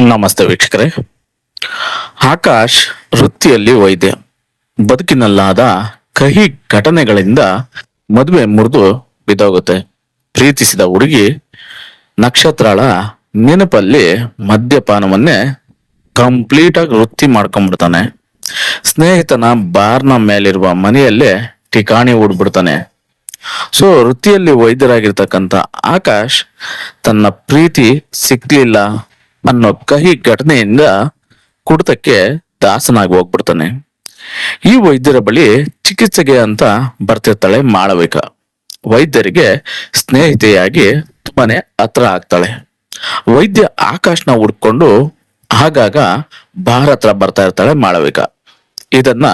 ನಮಸ್ತೆ ವೀಕ್ಷಕರೇ. ಆಕಾಶ್ ವೃತ್ತಿಯಲ್ಲಿ ವೈದ್ಯ. ಬದುಕಿನಲ್ಲಾದ ಕಹಿ ಘಟನೆಗಳಿಂದ ಮದುವೆ ಮುರಿದು ಬಿದ್ದೋಗುತ್ತೆ. ಪ್ರೀತಿಸಿದ ಹುಡುಗಿ ನಕ್ಷತ್ರಳ ನೆನಪಲ್ಲಿ ಮದ್ಯಪಾನವನ್ನೇ ಕಂಪ್ಲೀಟ್ ಆಗಿ ವೃತ್ತಿ ಮಾಡ್ಕೊಂಡ್ಬಿಡ್ತಾನೆ. ಸ್ನೇಹಿತನ ಬಾರ್ನ ಮೇಲಿರುವ ಮನೆಯಲ್ಲೇ ಠಿಕಾಣಿ ಹೂಡ್ಬಿಡ್ತಾನೆ. ಸೊ ವೃತ್ತಿಯಲ್ಲಿ ವೈದ್ಯರಾಗಿರ್ತಕ್ಕಂಥ ಆಕಾಶ್ ತನ್ನ ಪ್ರೀತಿ ಸಿಕ್ಲಿಲ್ಲ ಅನ್ನೋ ಕಹಿ ಘಟನೆಯಿಂದ ಕುಡಿತಕ್ಕೆ ದಾಸನಾಗಿ ಹೋಗ್ಬಿಡ್ತಾನೆ. ಈ ವೈದ್ಯರ ಬಳಿ ಚಿಕಿತ್ಸೆಗೆ ಅಂತ ಬರ್ತಿರ್ತಾಳೆ ಮಾಳವಿಕ. ವೈದ್ಯರಿಗೆ ಸ್ನೇಹಿತೆಯಾಗಿ ತುಂಬಾನೇ ಹತ್ರ ಆಗ್ತಾಳೆ. ವೈದ್ಯ ಆಕಾಶ್ನ ಹುಡ್ಕೊಂಡು ಆಗಾಗ ಬಾರ್ ಹತ್ರ ಬರ್ತಾ ಇರ್ತಾಳೆ ಮಾಳವಿಕ. ಇದನ್ನ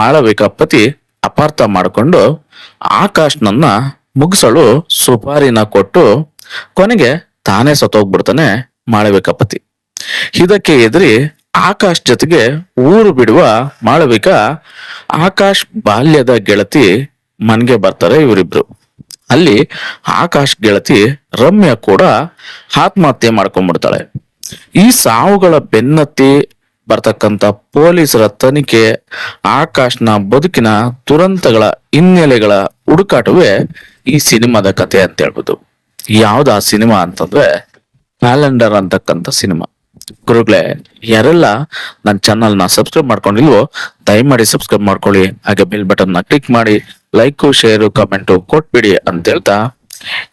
ಮಾಳವಿಕ ಪತಿ ಅಪಾರ್ಥ ಮಾಡಿಕೊಂಡು ಆಕಾಶ್ನನ್ನ ಮುಗಿಸಲು ಸುಪಾರಿನ ಕೊಟ್ಟು ಕೊನೆಗೆ ತಾನೇ ಸತ್ತೋಗ್ಬಿಡ್ತಾನೆ ಮಾಳವಿಕ ಪತಿ. ಇದಕ್ಕೆ ಎದುರಿ ಆಕಾಶ್ ಜೊತೆಗೆ ಊರು ಬಿಡುವ ಮಾಳವಿಕ ಆಕಾಶ್ ಬಾಲ್ಯದ ಗೆಳತಿ ಮನೆಗೆ ಬರ್ತಾರೆ ಇವರಿಬ್ರು. ಅಲ್ಲಿ ಆಕಾಶ್ ಗೆಳತಿ ರಮ್ಯಾ ಕೂಡ ಆತ್ಮಹತ್ಯೆ ಮಾಡ್ಕೊಂಡ್ಬಿಡ್ತಾಳೆ. ಈ ಸಾವುಗಳ ಬೆನ್ನತ್ತಿ ಬರ್ತಕ್ಕಂಥ ಪೊಲೀಸರ ತನಿಖೆ, ಆಕಾಶ್ನ ಬದುಕಿನ ದುರಂತಗಳ ಹಿನ್ನೆಲೆಗಳ ಹುಡುಕಾಟವೇ ಈ ಸಿನಿಮಾದ ಕಥೆ ಅಂತ ಹೇಳ್ಬೋದು. ಯಾವ್ದು ಆ ಸಿನಿಮಾ ಅಂತಂದ್ರೆ ಕ್ಯಾಲೆಂಡರ್ ಅಂತಕ್ಕಂಥ ಸಿನಿಮಾ. ಗುರುಗಳೇ, ಯಾರೆಲ್ಲ ನನ್ನ ಚಾನಲ್ ನ ಸಬ್ಸ್ಕ್ರೈಬ್ ಮಾಡ್ಕೊಂಡಿಲ್ವೋ ದಯಮಾಡಿ ಸಬ್ಸ್ಕ್ರೈಬ್ ಮಾಡ್ಕೊಳ್ಳಿ. ಹಾಗೆ ಬೆಲ್ ಬಟನ್ ನ ಕ್ಲಿಕ್ ಮಾಡಿ ಲೈಕ್ ಶೇರ್ ಕಮೆಂಟ್ ಕೊಟ್ಬಿಡಿ ಅಂತ ಹೇಳ್ತಾ,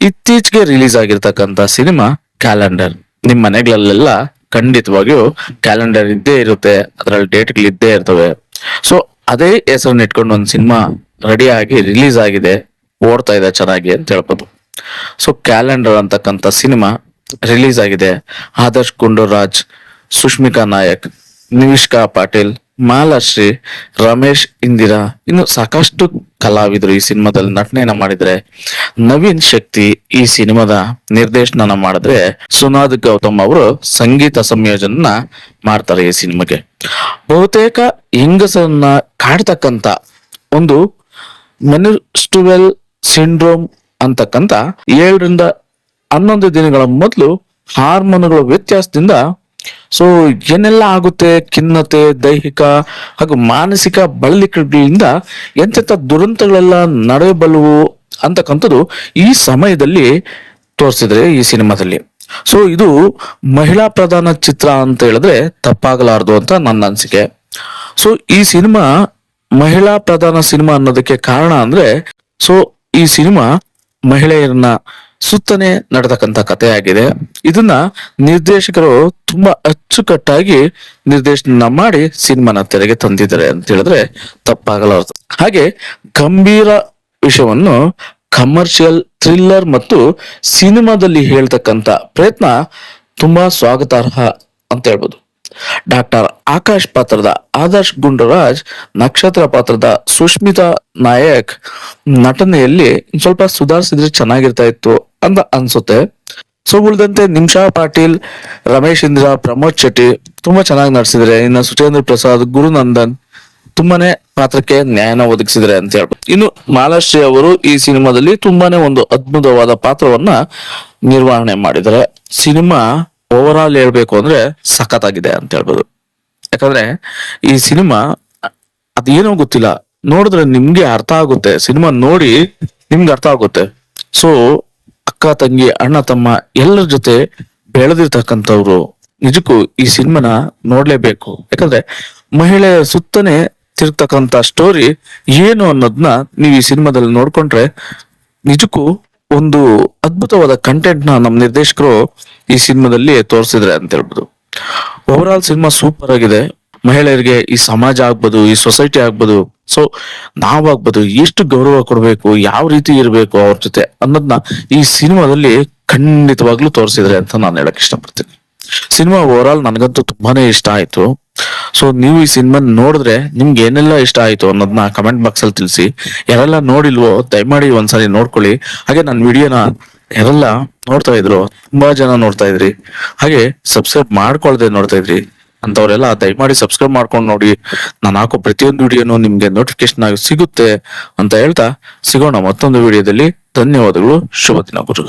ಇತ್ತೀಚೆಗೆ ರಿಲೀಸ್ ಆಗಿರ್ತಕ್ಕಂಥ ಸಿನಿಮಾ ಕ್ಯಾಲೆಂಡರ್. ನಿಮ್ ಮನೆಗಳಲ್ಲೆಲ್ಲ ಖಂಡಿತವಾಗಿಯೂ ಕ್ಯಾಲೆಂಡರ್ ಇದ್ದೇ ಇರುತ್ತೆ, ಅದರಲ್ಲಿ ಡೇಟ್ಗಳು ಇದ್ದೇ ಇರ್ತವೆ. ಸೊ ಅದೇ ಹೆಸರನ್ನ ಇಟ್ಕೊಂಡು ಒಂದು ಸಿನಿಮಾ ರೆಡಿ ಆಗಿ ರಿಲೀಸ್ ಆಗಿದೆ, ಓಡ್ತಾ ಇದೆ ಚೆನ್ನಾಗಿ ಅಂತ ಹೇಳ್ಬೋದು. ಸೊ ಕ್ಯಾಲೆಂಡರ್ ಅಂತಕ್ಕಂಥ ಸಿನಿಮಾ ರಿಲೀಸ್ ಆಗಿದೆ. ಆದರ್ಶ್ ಗುಂಡೂರಾಜ್, ಸುಷ್ಮಿಕಾ ನಾಯಕ್, ನಿವಿಷ್ಕಾ ಪಾಟೀಲ್, ಮಾಲಾಶ್ರೀ, ರಮೇಶ್ ಇಂದಿರಾ, ಇನ್ನು ಸಾಕಷ್ಟು ಕಲಾವಿದರು ಈ ಸಿನಿಮಾದಲ್ಲಿ ನಟನೆಯನ್ನ ಮಾಡಿದ್ರೆ. ನವೀನ್ ಶಕ್ತಿ ಈ ಸಿನಿಮಾದ ನಿರ್ದೇಶನ ಮಾಡಿದ್ರೆ, ಸುನಾದ್ ಗೌತಮ್ ಅವರು ಸಂಗೀತ ಸಂಯೋಜನ ಮಾಡ್ತಾರೆ ಈ ಸಿನಿಮಾಗೆ. ಬಹುತೇಕ ಹೆಂಗಸರನ್ನ ಕಾಡ್ತಕ್ಕಂತ ಒಂದು ಮೆನ್ಸ್ಟ್ರುಯಲ್ ಸಿಂಡ್ರೋಮ್ ಅಂತಕ್ಕಂತ 7-11 ದಿನಗಳ ಮೊದಲು ಹಾರ್ಮೋನುಗಳ ವ್ಯತ್ಯಾಸದಿಂದ ಸೊ ಏನೆಲ್ಲ ಆಗುತ್ತೆ, ಖಿನ್ನತೆ, ದೈಹಿಕ ಹಾಗೂ ಮಾನಸಿಕ ಬಳಲಿಕೆಗಳಿಂದ ಎಂತೆಂಥ ದುರಂತಗಳೆಲ್ಲ ನಡೆಯಬಲ್ಲವು ಅಂತಕ್ಕಂಥದ್ದು ಈ ಸಮಯದಲ್ಲಿ ತೋರಿಸಿದ್ರೆ ಈ ಸಿನಿಮಾದಲ್ಲಿ. ಸೊ ಇದು ಮಹಿಳಾ ಪ್ರಧಾನ ಚಿತ್ರ ಅಂತ ಹೇಳಿದ್ರೆ ತಪ್ಪಾಗಲಾರದು ಅಂತ ನನ್ನ ಅನಿಸಿಕೆ. ಸೊ ಈ ಸಿನಿಮಾ ಮಹಿಳಾ ಪ್ರಧಾನ ಸಿನಿಮಾ ಅನ್ನೋದಕ್ಕೆ ಕಾರಣ ಅಂದ್ರೆ, ಸೊ ಈ ಸಿನಿಮಾ ಮಹಿಳೆಯರನ್ನ ಸುತ್ತನೆ ನಡೆತಕ್ಕಂತ ಕಥೆ ಆಗಿದೆ. ಇದನ್ನ ನಿರ್ದೇಶಕರು ತುಂಬಾ ಅಚ್ಚುಕಟ್ಟಾಗಿ ನಿರ್ದೇಶನ ಮಾಡಿ ಸಿನಿಮಾನ ತೆರೆಗೆ ತಂದಿದ್ದಾರೆ ಅಂತ ಹೇಳಿದ್ರೆ ತಪ್ಪಾಗಲಾರದು. ಹಾಗೆ ಗಂಭೀರ ವಿಷಯವನ್ನು ಕಮರ್ಷಿಯಲ್ ಥ್ರಿಲ್ಲರ್ ಮತ್ತು ಸಿನಿಮಾದಲ್ಲಿ ಹೇಳ್ತಕ್ಕಂತ ಪ್ರಯತ್ನ ತುಂಬಾ ಸ್ವಾಗತಾರ್ಹ ಅಂತ ಹೇಳ್ಬೋದು. ಡಾಕ್ಟರ್ ಆಕಾಶ್ ಪಾತ್ರದ ಆದರ್ಶ್ ಗುಂಡೂರಾಜ್, ನಕ್ಷತ್ರ ಪಾತ್ರದ ಸುಷ್ಮಿತಾ ನಾಯಕ್ ನಟನೆಯಲ್ಲಿ ಸ್ವಲ್ಪ ಸುಧಾರಿಸಿದ್ರೆ ಚೆನ್ನಾಗಿರ್ತಾ ಇತ್ತು ಅಂತ ಅನ್ಸುತ್ತೆ. ಸೊ ಉಳಿದಂತೆ ನಿಮಿಷಾ ಪಾಟೀಲ್, ರಮೇಶ್ ಇಂದಿರಾ, ಪ್ರಮೋದ್ ಶೆಟ್ಟಿ ತುಂಬಾ ಚೆನ್ನಾಗಿ ನಟಿಸಿದ್ರೆ. ಇನ್ನು ಸುಚೇಂದ್ರ ಪ್ರಸಾದ್, ಗುರುನಂದನ್ ತುಂಬಾನೇ ಪಾತ್ರಕ್ಕೆ ನ್ಯಾಯನ ಒದಗಿಸಿದ್ರೆ ಅಂತ ಹೇಳ್ಬೋದು. ಇನ್ನು ಮಾಲಾಶ್ರೀ ಅವರು ಈ ಸಿನಿಮಾದಲ್ಲಿ ತುಂಬಾನೇ ಒಂದು ಅದ್ಭುತವಾದ ಪಾತ್ರವನ್ನ ನಿರ್ವಹಣೆ ಮಾಡಿದ್ದಾರೆ. ಸಿನಿಮಾ ಓವರ್ ಆಲ್ ಹೇಳ್ಬೇಕು ಅಂದ್ರೆ ಸಖತ್ತಾಗಿದೆ ಅಂತ ಹೇಳ್ಬೋದು. ಯಾಕಂದ್ರೆ ಈ ಸಿನಿಮಾ ಅದೇನೋ ಗೊತ್ತಿಲ್ಲ, ನೋಡಿದ್ರೆ ನಿಮ್ಗೆ ಅರ್ಥ ಆಗುತ್ತೆ. ಸಿನಿಮಾ ನೋಡಿ ನಿಮ್ಗೆ ಅರ್ಥ ಆಗುತ್ತೆ. ಸೊ ಅಕ್ಕ ತಂಗಿ ಅಣ್ಣ ತಮ್ಮ ಎಲ್ಲರ ಜೊತೆ ಬೆಳೆದಿರ್ತಕ್ಕಂಥವ್ರು ನಿಜಕ್ಕೂ ಈ ಸಿನಿಮಾನ ನೋಡ್ಲೇಬೇಕು. ಯಾಕಂದ್ರೆ ಮಹಿಳೆಯರ ಸುತ್ತನೆ ತಿರುಗ್ತಕ್ಕಂಥ ಸ್ಟೋರಿ ಏನು ಅನ್ನೋದನ್ನ ನೀವು ಈ ಸಿನಿಮಾದಲ್ಲಿ ನೋಡ್ಕೊಂಡ್ರೆ ನಿಜಕ್ಕೂ ಒಂದು ಅದ್ಭುತವಾದ ಕಂಟೆಂಟ್ ನ ನಮ್ಮ ನಿರ್ದೇಶಕರು ಈ ಸಿನಿಮಾದಲ್ಲಿ ತೋರಿಸಿದ್ರೆ ಅಂತ ಹೇಳ್ಬೋದು. ಓವರ್ ಆಲ್ ಸಿನಿಮಾ ಸೂಪರ್ ಆಗಿದೆ. ಮಹಿಳೆಯರಿಗೆ ಈ ಸಮಾಜ ಆಗ್ಬೋದು, ಈ ಸೊಸೈಟಿ ಆಗ್ಬೋದು, ಸೊ ನಾವಾಗ್ಬೋದು ಎಷ್ಟು ಗೌರವ ಕೊಡ್ಬೇಕು, ಯಾವ ರೀತಿ ಇರಬೇಕು ಅವ್ರ ಜೊತೆ ಅನ್ನೋದನ್ನ ಈ ಸಿನಿಮಾದಲ್ಲಿ ಖಂಡಿತವಾಗ್ಲೂ ತೋರಿಸಿದ್ರೆ ಅಂತ ನಾನು ಹೇಳಕ್ ಇಷ್ಟಪಡ್ತೀನಿ. ಸಿನಿಮಾ ಓವರ್ ಆಲ್ ನನಗಂತೂ ತುಂಬಾನೇ ಇಷ್ಟ ಆಯ್ತು. ಸೊ ನೀವು ಈ ಸಿನಿಮಾ ನೋಡಿದ್ರೆ ನಿಮ್ಗೆ ಏನೆಲ್ಲ ಇಷ್ಟ ಆಯ್ತು ಅನ್ನೋದನ್ನ ಕಮೆಂಟ್ ಬಾಕ್ಸ್ ಅಲ್ಲಿ ತಿಳಿಸಿ. ಯಾರೆಲ್ಲ ನೋಡಿಲ್ವೋ ದಯಮಾಡಿ ಒಂದ್ಸರಿ ನೋಡ್ಕೊಳ್ಳಿ. ಹಾಗೆ ನನ್ನ ವಿಡಿಯೋನ ಯಾರೆಲ್ಲ ನೋಡ್ತಾ ಇದ್ರು, ತುಂಬಾ ಜನ ನೋಡ್ತಾ ಇದ್ರಿ, ಹಾಗೆ ಸಬ್ಸ್ಕ್ರೈಬ್ ಮಾಡ್ಕೊಳ್ದೆ ನೋಡ್ತಾ ಇದ್ರಿ ಅಂತವ್ರೆಲ್ಲ ದಯಮಾಡಿ ಸಬ್ಸ್ಕ್ರೈಬ್ ಮಾಡ್ಕೊಂಡು ನೋಡಿ. ನಾನು ಹಾಕೋ ಪ್ರತಿಯೊಂದು ವಿಡಿಯೋನು ನಿಮ್ಗೆ ನೋಟಿಫಿಕೇಶನ್ ಆಗಿ ಸಿಗುತ್ತೆ ಅಂತ ಹೇಳ್ತಾ ಸಿಗೋಣ ಮತ್ತೊಂದು ವಿಡಿಯೋದಲ್ಲಿ. ಧನ್ಯವಾದಗಳು. ಶುಭ ದಿನ ಗುರು.